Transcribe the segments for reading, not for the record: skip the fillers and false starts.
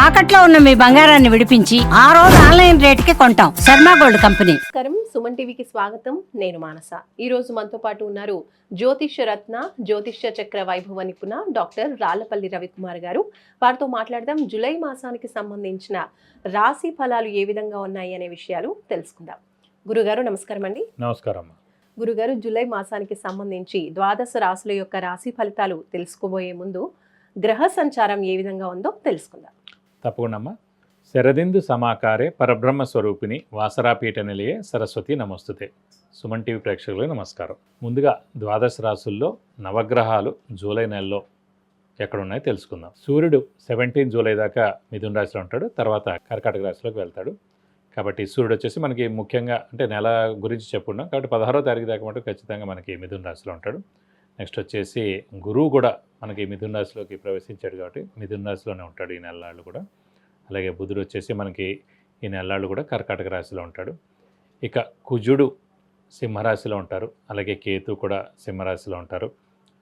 తాకట్లో ఉన్న మీ బంగారాన్ని విడిపించి ఆ రోజు ఆన్లైన్ రేటుకి కొంటాం. Sharma gold company. నమస్కారం, సుమన్ టీవీకి స్వాగతం. నేను మానస. ఈ రోజు మనతో పాటు ఉన్నారు జ్యోతిష్య రత్న, జ్యోతిష్య చక్ర వైభవ నిపుణ డాక్టర్ రాళ్లపల్లి రవికుమార్ గారు. వారితో మాట్లాడదాం. జూలై మాసానికి సంబంధించిన రాశి ఫలాలు ఏ విధంగా ఉన్నాయి అనే విషయాలు తెలుసుకుందాం. గురుగారు నమస్కారం అండి. నమస్కారం. గురుగారు, జూలై మాసానికి సంబంధించి ద్వాదశ రాశుల యొక్క రాశి ఫలితాలు తెలుసుకోబోయే ముందు గ్రహ సంచారం ఏ విధంగా ఉందో తెలుసుకుందాం. తప్పకుండా అమ్మా. శరదిందు సమాకారే పరబ్రహ్మ స్వరూపిణి వాసరాపీఠ నిలయే సరస్వతి నమస్తుతే. సుమన్ టీవీ ప్రేక్షకులకు నమస్కారం. ముందుగా ద్వాదశ రాశుల్లో నవగ్రహాలు జూలై నెలలో ఎక్కడున్నాయో తెలుసుకుందాం. సూర్యుడు 17 జూలై దాకా మిథున రాశిలో ఉంటాడు, తర్వాత కర్కాటక రాశిలోకి వెళ్తాడు. కాబట్టి సూర్యుడు వచ్చేసి మనకి ముఖ్యంగా అంటే నెల గురించి చెప్పుకున్నాం కాబట్టి 16వ తారీఖు దాకా మటు ఖచ్చితంగా మనకి మిథున రాశిలో ఉంటాడు. నెక్స్ట్ వచ్చేసి గురువు కూడా మనకి మిథున రాశిలోకి ప్రవేశించాడు కాబట్టి మిథున రాశిలోనే ఉంటాడు ఈ నెలలాళ్ళు కూడా. అలాగే బుధుడు వచ్చేసి మనకి ఈ నెలలాళ్ళు కూడా కర్కాటక రాశిలో ఉంటాడు. ఇక కుజుడు సింహరాశిలో ఉంటారు, అలాగే కేతు కూడా సింహరాశిలో ఉంటారు,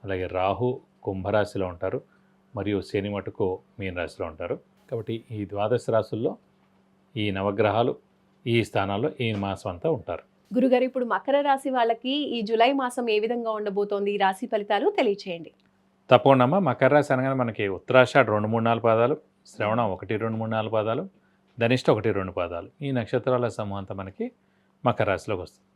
అలాగే రాహు కుంభరాశిలో ఉంటారు, మరియు శని మటుకు మీన రాశిలో ఉంటారు. కాబట్టి ఈ ద్వాదశ రాశుల్లో ఈ నవగ్రహాలు ఈ స్థానాల్లో ఈ మాసం అంతా ఉంటారు. గురుగారు, ఇప్పుడు మకర రాశి వాళ్ళకి ఈ జూలై మాసం ఏ విధంగా ఉండబోతోంది? ఈ రాశి ఫలితాలు తెలియచేయండి. తప్పకుండా అమ్మా. మకర రాశి అనగానే మనకి ఉత్తరాషాఢ 2, 3, 4 పాదాలు, శ్రవణం 1, 2, 3, 4 పాదాలు, ధనిష్ట 1, 2 పాదాలు, ఈ నక్షత్రాల సమూహం అంతా మనకి మకర రాశిలోకి వస్తుంది.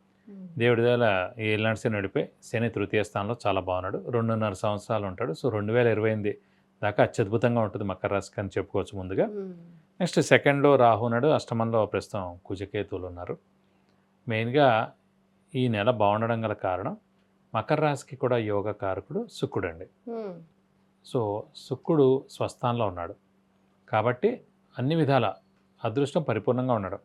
దేవుడి దేవాల ఈ ఏలినాటి శని నడిపే శని తృతీయ స్థానంలో చాలా బాగున్నాడు. 2.5 సంవత్సరాలు ఉంటాడు. సో 2028 దాకా అత్యద్భుతంగా ఉంటుంది మకర రాశికి అని చెప్పుకోవచ్చు ముందుగా. నెక్స్ట్ సెకండ్లో రాహు ఉన్నాడు, అష్టమంలో ప్రస్తుతం కుజకేతువులు ఉన్నారు. మెయిన్గా ఈ నెల బాగుండడం గల కారణం మకర రాశికి కూడా యోగ కారకుడు శుక్రుడు అండి. సో శుక్రుడు స్వస్థానంలో ఉన్నాడు కాబట్టి అన్ని విధాల అదృష్టం పరిపూర్ణంగా ఉన్నాడు.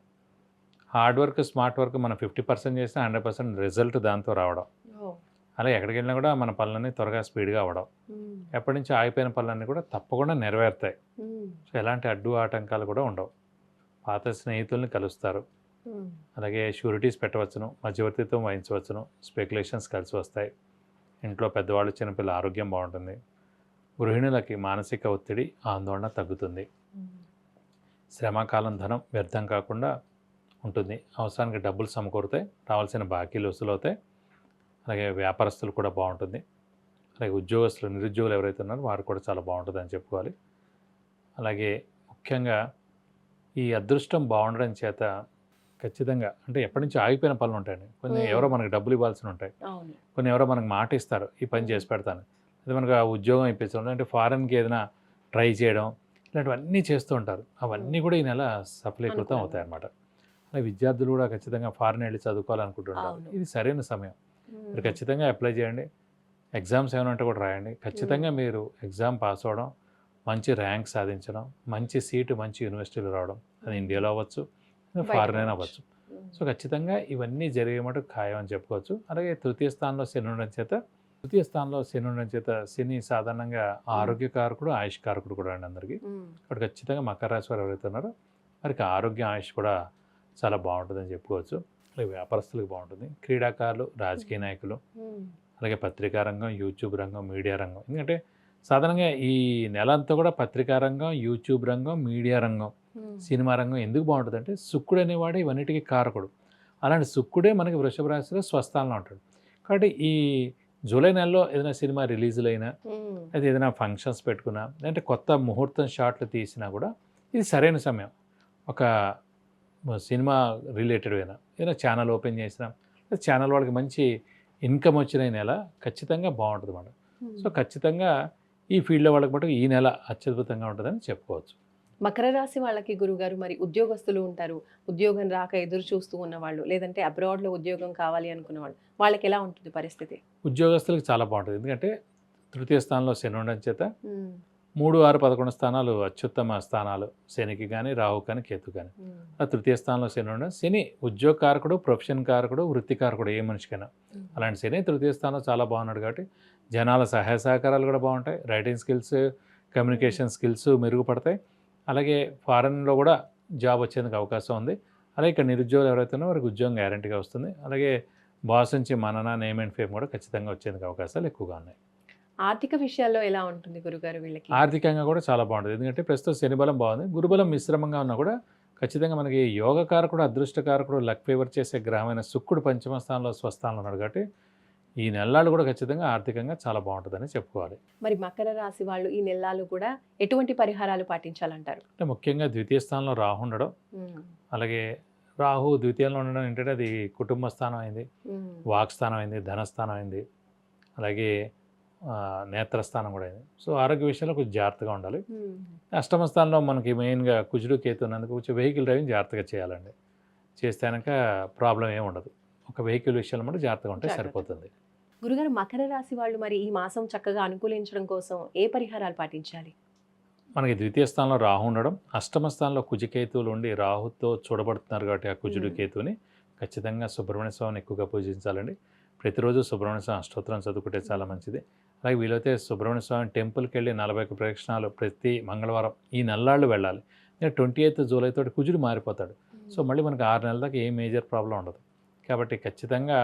హార్డ్ వర్క్ స్మార్ట్ వర్క్ మనం 50% చేస్తే 100% రిజల్ట్ దాంతో రావడం. అలా ఎక్కడికి వెళ్ళినా కూడా మన పనులన్నీ త్వరగా స్పీడ్గా అవ్వడం, ఎప్పటి నుంచి ఆగిపోయిన పనులన్నీ కూడా తప్పకుండా నెరవేరుతాయి. సో ఎలాంటి అడ్డు ఆటంకాలు కూడా ఉండవు. పాత స్నేహితుల్ని కలుస్తారు, అలాగే షూరిటీస్ పెట్టవచ్చును, మధ్యవర్తిత్వం వహించవచ్చును, స్పెక్యులేషన్స్ కలిసి వస్తాయి. ఇంట్లో పెద్దవాళ్ళు చిన్నపిల్లల ఆరోగ్యం బాగుంటుంది. గృహిణులకి మానసిక ఒత్తిడి ఆందోళన తగ్గుతుంది. శ్రమకాలం ధనం వ్యర్థం కాకుండా ఉంటుంది. అవసరానికి డబ్బులు సమకూరుతాయి, రావాల్సిన బాకీలు వసూలవుతాయి. అలాగే వ్యాపారస్తులు కూడా బాగుంటుంది. అలాగే ఉద్యోగస్తులు నిరుద్యోగులు ఎవరైతే ఉన్నారో వారు కూడా చాలా బాగుంటుంది అని చెప్పుకోవాలి. అలాగే ముఖ్యంగా ఈ అదృష్టం బాగుండడం చేత ఖచ్చితంగా అంటే ఎప్పటి నుంచి ఆగిపోయిన పనులు ఉంటాయండి. కొన్ని ఎవరో మనకు డబ్బులు ఇవ్వాల్సి ఉంటాయి, కొన్ని ఎవరో మనకు మాట ఇస్తారు ఈ పని చేసి పెడతాను, అది మనకు ఆ ఉద్యోగం ఇప్పించడం, అంటే ఫారెన్కి ఏదైనా ట్రై చేయడం, ఇలాంటివన్నీ చేస్తూ ఉంటారు. అవన్నీ కూడా ఈ నెల సఫలీకృతం అవుతాయి అన్నమాట. అలాగే విద్యార్థులు కూడా ఖచ్చితంగా ఫారెన్ వెళ్ళి చదువుకోవాలనుకుంటుంటారు. ఇది సరైన సమయం. మీరు ఖచ్చితంగా అప్లై చేయండి. ఎగ్జామ్స్ ఏమైనా ఉంటే కూడా రాయండి. ఖచ్చితంగా మీరు ఎగ్జామ్ పాస్ అవ్వడం, మంచి ర్యాంక్ సాధించడం, మంచి సీటు మంచి యూనివర్సిటీలో రావడం, అది ఇండియాలో అవ్వచ్చు, ఫారెన్ అయినా అవ్వచ్చు. సో ఖచ్చితంగా ఇవన్నీ జరిగే మటుకు ఖాయం అని చెప్పుకోవచ్చు. అలాగే తృతీయ స్థానంలో శని ఉండడం చేత శని సాధారణంగా ఆరోగ్యకారకుడు ఆయుష్కారకుడు కూడా అండి అందరికీ. కాబట్టి ఖచ్చితంగా మకర రాశి వారు ఎవరైతే ఉన్నారో వారికి ఆరోగ్య ఆయుష్ కూడా చాలా బాగుంటుందని చెప్పుకోవచ్చు. అలాగే వ్యాపారస్తులకు బాగుంటుంది. క్రీడాకారులు, రాజకీయ నాయకులు, అలాగే పత్రికా రంగం, యూట్యూబ్ రంగం, మీడియా రంగం, ఎందుకంటే సాధారణంగా ఈ నెల అంతా కూడా పత్రికా రంగం, యూట్యూబ్ రంగం, మీడియా రంగం, సినిమా రంగం ఎందుకు బాగుంటుంది అంటే శుక్రుడు అనేవాడు ఇవన్నిటికీ కారకుడు. అలాంటి శుక్రుడే మనకి వృషభ రాశిలో స్వస్థానంలో ఉంటాడు. కాబట్టి ఈ జూలై నెలలో ఏదైనా సినిమా రిలీజులు అయినా, అయితే ఏదైనా ఫంక్షన్స్ పెట్టుకున్నా, లేదంటే కొత్త ముహూర్తం షాట్లు తీసినా కూడా ఇది సరైన సమయం. ఒక సినిమా రిలేటెడ్ అయినా ఏదైనా ఛానల్ ఓపెన్ చేసినా, ఛానల్ వాళ్ళకి మంచి ఇన్కమ్ వచ్చిన నెల ఖచ్చితంగా బాగుంటుంది అన్నమాట. సో ఖచ్చితంగా ఈ ఫీల్డ్లో వాళ్ళకి మటుకు ఈ నెల అత్యద్భుతంగా ఉంటుందని చెప్పుకోవచ్చు. మకర రాశి వాళ్ళకి గురుగారు, మరి ఉద్యోగస్తులు ఉంటారు, ఉద్యోగం రాక ఎదురు చూస్తూ ఉన్నవాళ్ళు, లేదంటే అబ్రాడ్లో ఉద్యోగం కావాలి అనుకున్న వాళ్ళు, వాళ్ళకి ఎలా ఉంటుంది పరిస్థితి? ఉద్యోగస్తులకు చాలా బాగుంటుంది. ఎందుకంటే తృతీయ స్థానంలో శని ఉండడం చేత 3, 6, 11 స్థానాలు అత్యుత్తమ స్థానాలు శనికి కానీ, రాహు కానీ, కేతు కానీ. ఆ తృతీయ స్థానంలో శని ఉండడం, శని ఉద్యోగ కారకుడు, ప్రొఫెషన్ కారకుడు, వృత్తి కారకుడు ఏ మనిషికైనా. అలాంటి శని తృతీయ స్థానంలో చాలా బాగున్నాడు కాబట్టి జనాల సహాయ సహకారాలు కూడా బాగుంటాయి. రైటింగ్ స్కిల్స్, కమ్యూనికేషన్ స్కిల్స్ మెరుగుపడతాయి. అలాగే ఫారెన్లో కూడా జాబ్ వచ్చేందుకు అవకాశం ఉంది. అలాగే ఇక్కడ నిరుద్యోగులు ఎవరైతే ఉన్నారో వారికి ఉద్యోగం గ్యారంటీగా వస్తుంది. అలాగే బాస్ నుంచి మనన, నేమ్ అండ్ ఫేమ్ కూడా ఖచ్చితంగా వచ్చేందుకు అవకాశాలు ఎక్కువగా ఉన్నాయి. ఆర్థిక విషయాల్లో ఎలా ఉంటుంది గురుగారు వీళ్ళకి? ఆర్థికంగా కూడా చాలా బాగుంటుంది. ఎందుకంటే ప్రస్తుతం శని బలం బాగుంది. గురుబలం మిశ్రమంగా ఉన్నా కూడా ఖచ్చితంగా మనకి యోగకారకుడు, అదృష్టకారకుడు, లక్ ఫేవర్ చేసే గ్రహమైన శుక్రుడు పంచమ స్థానంలో స్వస్థానంలో ఉన్నాడు కాబట్టి ఈ నెలలు కూడా ఖచ్చితంగా ఆర్థికంగా చాలా బాగుంటుందని చెప్పుకోవాలి. మరి మకర రాశి వాళ్ళు ఈ నెలలు కూడా ఎటువంటి పరిహారాలు పాటించాలంటారు? అంటే ముఖ్యంగా ద్వితీయ స్థానంలో రాహు ఉండడం, అలాగే రాహు ద్వితీయంలో ఉండడం ఏంటంటే అది కుటుంబ స్థానం అయింది, వాక్ స్థానం అయింది, ధనస్థానం అయింది, అలాగే నేత్రస్థానం కూడా అయింది. సో ఆరోగ్య విషయంలో కొంచెం జాగ్రత్తగా ఉండాలి. అష్టమ స్థానంలో మనకి మెయిన్గా కుజుడు కేతు ఉన్నందుకు కొంచెం వెహికల్ డ్రైవింగ్ జాగ్రత్తగా చేయాలండి. చేస్తే కనుక ప్రాబ్లం ఏమి ఉండదు. ఒక వెహికల్ విషయంలో కూడా జాగ్రత్తగా ఉంటే సరిపోతుంది. గురుగారు, మకర రాశి వాళ్ళు మరి ఈ మాసం చక్కగా అనుకూలించడం కోసం ఏ పరిహారాలు పాటించాలి? మనకి ద్వితీయ స్థానంలో రాహు ఉండడం, అష్టమ స్థానంలో కుజకేతువులు ఉండి రాహుతో చూడబడుతున్నారు కాబట్టి ఆ కుజుడు కేతువుని ఖచ్చితంగా సుబ్రహ్మణ్య స్వామిని ఎక్కువగా పూజించాలండి. ప్రతిరోజు సుబ్రహ్మణ్య స్వామి అష్టోత్తరం చదువుకుంటే చాలా మంచిది. అలాగే వీలైతే సుబ్రహ్మణ్య స్వామి టెంపుల్కి వెళ్ళి 41 ప్రదక్షిణాలు ప్రతి మంగళవారం ఈ నెలలు వెళ్ళాలి. 28th జూలై తోటి కుజుడు మారిపోతాడు. సో మళ్ళీ మనకి 6 నెలల దాకా ఏ మేజర్ ప్రాబ్లం ఉండదు. కాబట్టి ఖచ్చితంగా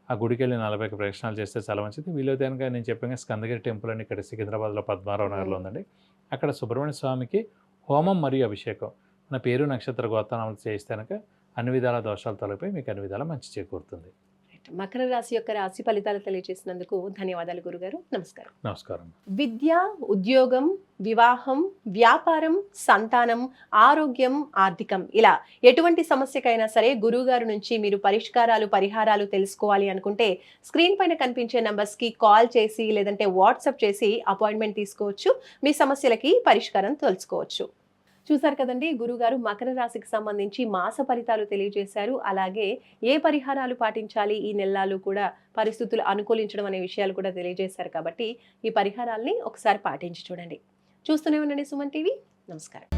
ఆ గుడికి వెళ్ళి 41 ప్రదక్షిణాలు చేస్తే చాలా మంచిది. వీలైతే కనుక నేను చెప్పాను స్కందగిరి టెంపుల్ అని ఇక్కడ సికింద్రాబాద్లో పద్మారావు నగర్లో ఉందండి. అక్కడ సుబ్రహ్మణ్య స్వామికి హోమం మరియు అభిషేకం మన పేరు నక్షత్ర గోత్రాలు చేయిస్తే కనుక అన్ని విధాల దోషాలు తొలగిపోయి మీకు అన్ని విధాల మంచి చేకూరుతుంది. మకర రాశి యొక్క రాశి ఫలితాలు తెలియజేసినందుకు ధన్యవాదాలు గురుగారు. నమస్కారం. నమస్కారం. విద్య, ఉద్యోగం, వివాహం, వ్యాపారం, సంతానం, ఆరోగ్యం, ఆర్థికం ఇలా ఎటువంటి సమస్యకైనా సరే గురువుగారు నుంచి మీరు పరిహారాలు తెలుసుకోవాలి అనుకుంటే స్క్రీన్ పైన కనిపించే నంబర్స్కి కాల్ చేసి లేదంటే వాట్సాప్ చేసి అపాయింట్మెంట్ తీసుకోవచ్చు. మీ సమస్యలకి పరిష్కారం తెలుసుకోవచ్చు. చూసారు కదండి, గురుగారు మకర రాశికి సంబంధించి మాస ఫలితాలు తెలియజేశారు. అలాగే ఏ పరిహారాలు పాటించాలి ఈ నెలలు కూడా పరిస్థితులు అనుకూలించడం అనే విషయాలు కూడా తెలియజేశారు. కాబట్టి ఈ పరిహారాల్ని ఒకసారి పాటించి చూడండి. చూస్తూనే ఉండండి సుమన్ టీవీ. నమస్కారం.